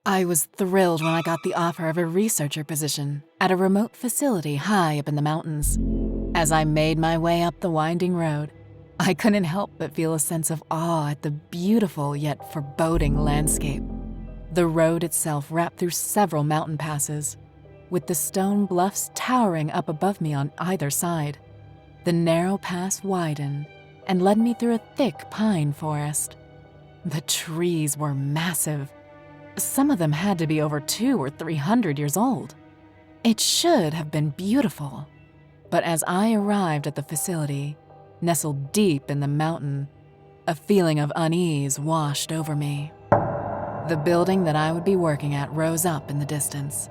I was thrilled when I got the offer of a researcher position at a remote facility high up in the mountains. As I made my way up the winding road, I couldn't help but feel a sense of awe at the beautiful yet foreboding landscape. The road itself wrapped through several mountain passes, with the stone bluffs towering up above me on either side. The narrow pass widened and led me through a thick pine forest. The trees were massive. Some of them had to be over 200 or 300 years old. It should have been beautiful. But as I arrived at the facility, nestled deep in the mountain, a feeling of unease washed over me. The building that I would be working at rose up in the distance.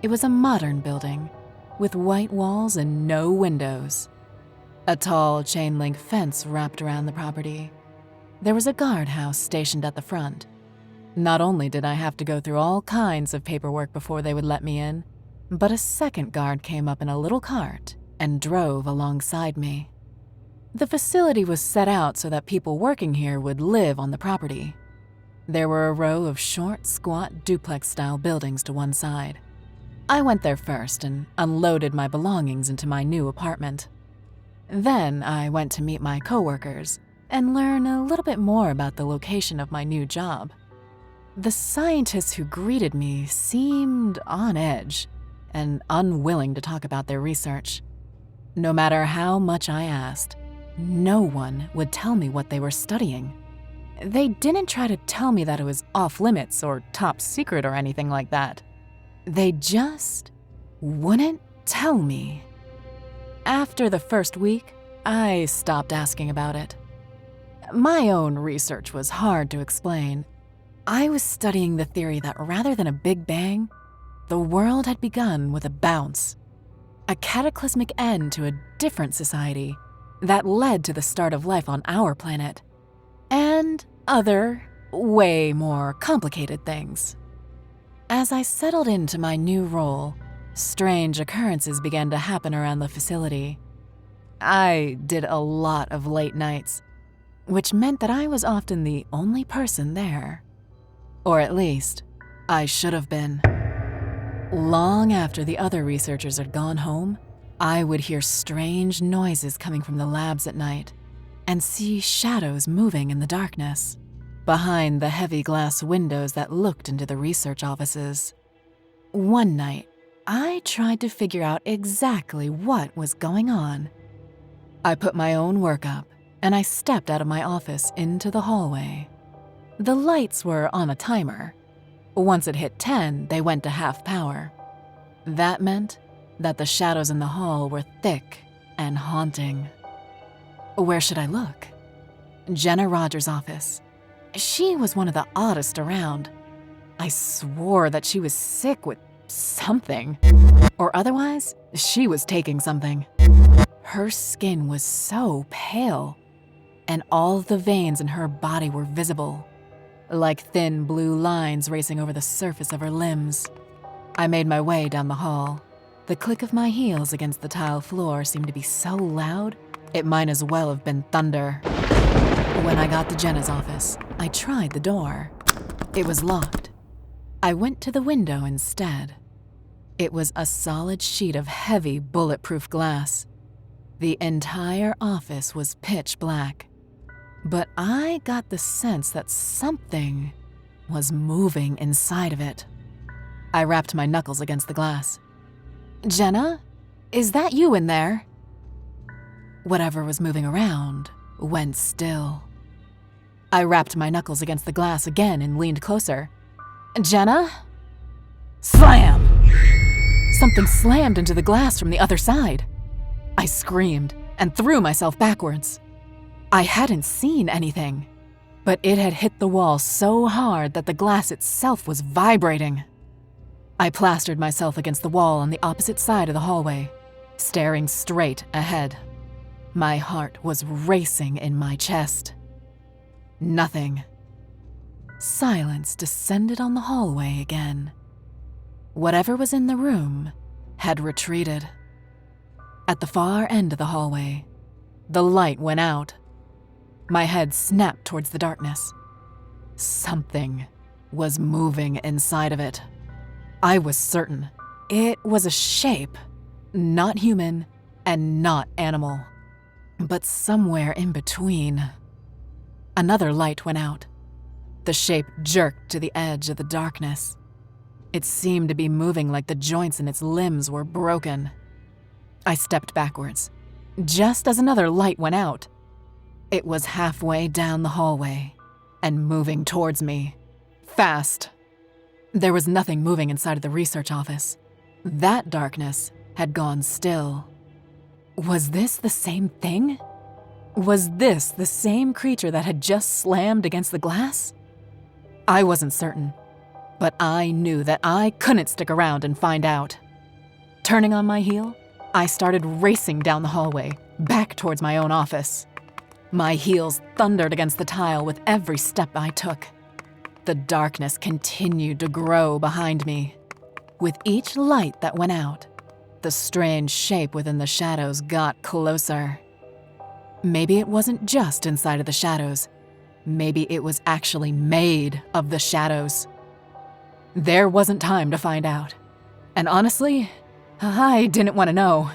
It was a modern building with white walls and no windows. A tall chain-link fence wrapped around the property. There was a guardhouse stationed at the front. Not only did I have to go through all kinds of paperwork before they would let me in, but a second guard came up in a little cart and drove alongside me. The facility was set out so that people working here would live on the property. There were a row of short, squat duplex-style buildings to one side. I went there first and unloaded my belongings into my new apartment. Then I went to meet my coworkers and learn a little bit more about the location of my new job. The scientists who greeted me seemed on edge and unwilling to talk about their research. No matter how much I asked, no one would tell me what they were studying. They didn't try to tell me that it was off limits or top secret or anything like that. They just wouldn't tell me. After the first week, I stopped asking about it. My own research was hard to explain. I was studying the theory that rather than a big bang, the world had begun with a bounce, a cataclysmic end to a different society that led to the start of life on our planet, and other, way more complicated things. As I settled into my new role, strange occurrences began to happen around the facility. I did a lot of late nights, which meant that I was often the only person there. Or at least, I should have been. Long after the other researchers had gone home, I would hear strange noises coming from the labs at night and see shadows moving in the darkness behind the heavy glass windows that looked into the research offices. One night, I tried to figure out exactly what was going on. I put my own work up and I stepped out of my office into the hallway. The lights were on a timer. Once it hit 10, they went to half power. That meant that the shadows in the hall were thick and haunting. Where should I look? Jenna Rogers' office. She was one of the oddest around. I swore that she was sick with something, or otherwise, she was taking something. Her skin was so pale, and all the veins in her body were visible, like thin blue lines racing over the surface of her limbs. I made my way down the hall. The click of my heels against the tile floor seemed to be so loud, it might as well have been thunder. When I got to Jenna's office, I tried the door. It was locked. I went to the window instead. It was a solid sheet of heavy, bulletproof glass. The entire office was pitch black, but I got the sense that something was moving inside of it. I rapped my knuckles against the glass. "Jenna, is that you in there?" Whatever was moving around went still. I rapped my knuckles against the glass again and leaned closer. "Jenna?" Slam! Something slammed into the glass from the other side. I screamed and threw myself backwards. I hadn't seen anything, but it had hit the wall so hard that the glass itself was vibrating. I plastered myself against the wall on the opposite side of the hallway, staring straight ahead. My heart was racing in my chest. Nothing. Silence descended on the hallway again. Whatever was in the room had retreated. At the far end of the hallway, the light went out. My head snapped towards the darkness. Something was moving inside of it. I was certain it was a shape, not human and not animal, but somewhere in between. Another light went out. The shape jerked to the edge of the darkness. It seemed to be moving like the joints in its limbs were broken. I stepped backwards, just as another light went out. It was halfway down the hallway and moving towards me, fast. There was nothing moving inside of the research office. That darkness had gone still. Was this the same thing? Was this the same creature that had just slammed against the glass? I wasn't certain, but I knew that I couldn't stick around and find out. Turning on my heel, I started racing down the hallway, back towards my own office. My heels thundered against the tile with every step I took. The darkness continued to grow behind me. With each light that went out, the strange shape within the shadows got closer. Maybe it wasn't just inside of the shadows. Maybe it was actually made of the shadows. There wasn't time to find out. And honestly, I didn't want to know.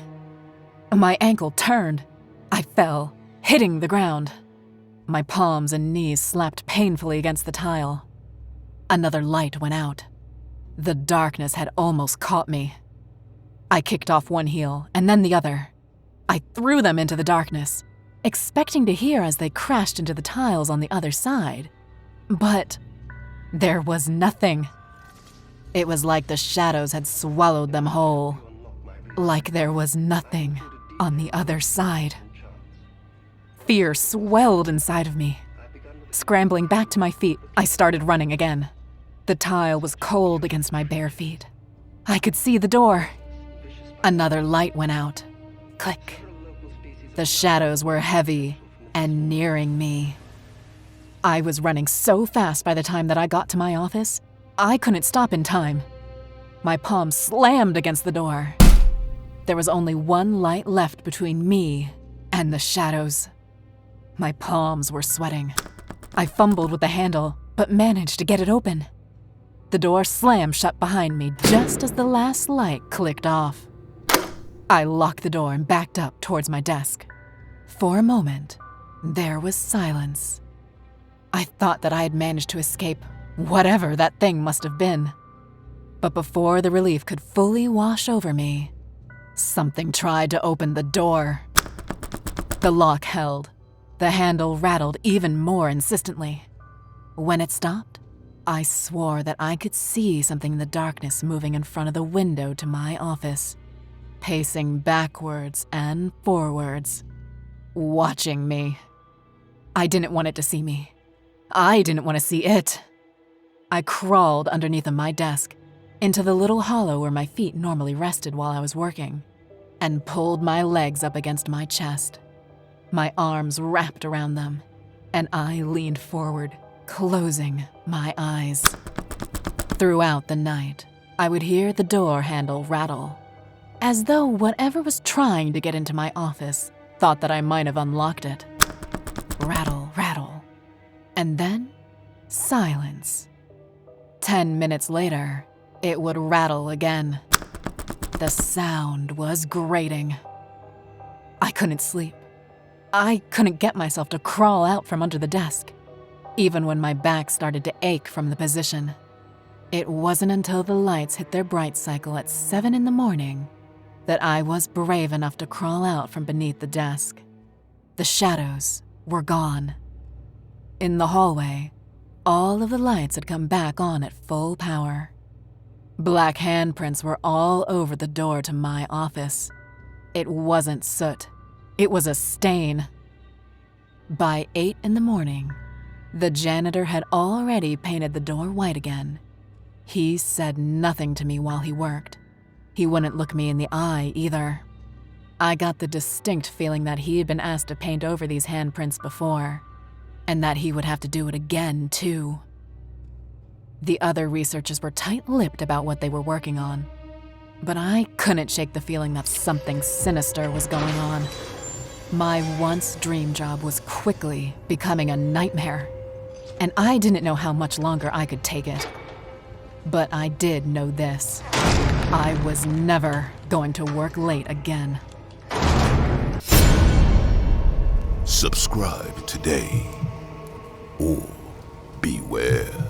My ankle turned. I fell, hitting the ground. My palms and knees slapped painfully against the tile. Another light went out. The darkness had almost caught me. I kicked off one heel and then the other. I threw them into the darkness, expecting to hear as they crashed into the tiles on the other side. But there was nothing. It was like the shadows had swallowed them whole. Like there was nothing on the other side. Fear swelled inside of me. Scrambling back to my feet, I started running again. The tile was cold against my bare feet. I could see the door. Another light went out. Click. The shadows were heavy and nearing me. I was running so fast by the time that I got to my office, I couldn't stop in time. My palm slammed against the door. There was only one light left between me and the shadows. My palms were sweating. I fumbled with the handle, but managed to get it open. The door slammed shut behind me just as the last light clicked off. I locked the door and backed up towards my desk. For a moment, there was silence. I thought that I had managed to escape whatever that thing must have been. But before the relief could fully wash over me, something tried to open the door. The lock held. The handle rattled even more insistently. When it stopped, I swore that I could see something in the darkness moving in front of the window to my office, pacing backwards and forwards, watching me. I didn't want it to see me. I didn't want to see it. I crawled underneath of my desk, into the little hollow where my feet normally rested while I was working, and pulled my legs up against my chest. My arms wrapped around them, and I leaned forward, closing my eyes. Throughout the night, I would hear the door handle rattle, as though whatever was trying to get into my office thought that I might have unlocked it. Rattle, rattle, and then silence. 10 minutes later, it would rattle again. The sound was grating. I couldn't sleep. I couldn't get myself to crawl out from under the desk, even when my back started to ache from the position. It wasn't until the lights hit their bright cycle at 7 in the morning that I was brave enough to crawl out from beneath the desk. The shadows were gone. In the hallway, all of the lights had come back on at full power. Black handprints were all over the door to my office. It wasn't soot. It was a stain. By 8 in the morning, the janitor had already painted the door white again. He said nothing to me while he worked. He wouldn't look me in the eye either. I got the distinct feeling that he had been asked to paint over these handprints before, and that he would have to do it again too. The other researchers were tight-lipped about what they were working on, but I couldn't shake the feeling that something sinister was going on. My once dream job was quickly becoming a nightmare. and I didn't know how much longer I could take it. But I did know this. I was never going to work late again. Subscribe today, or beware.